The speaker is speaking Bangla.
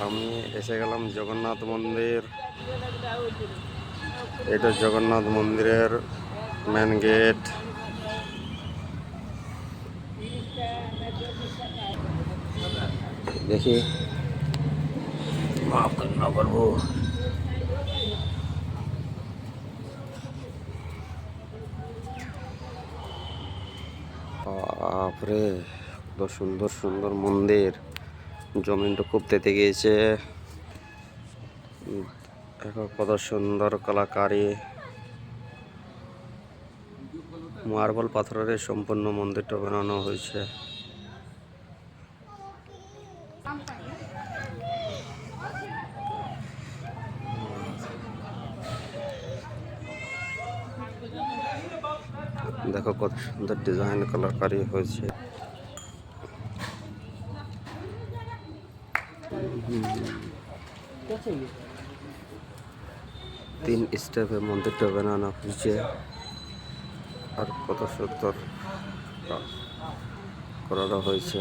আমি এসে গেলাম জগন্নাথ মন্দির। এটা জগন্নাথ মন্দিরের মেন গেট। দেখি মাফ না করবো। বাপরে, কত সুন্দর সুন্দর মন্দির। জমিনটা খুব তেতে গিয়েছে। দেখো কত সুন্দর কলাকারি। মার্বেল পাথরের সম্পূর্ণ মন্দিরটা বানানো হয়েছে। দেখো কত সুন্দর ডিজাইন কলাকারি হয়েছে। তিন স্টেপে মন্দিরটা বানানো হয়েছে। আর কত সুন্দর করানো হয়েছে।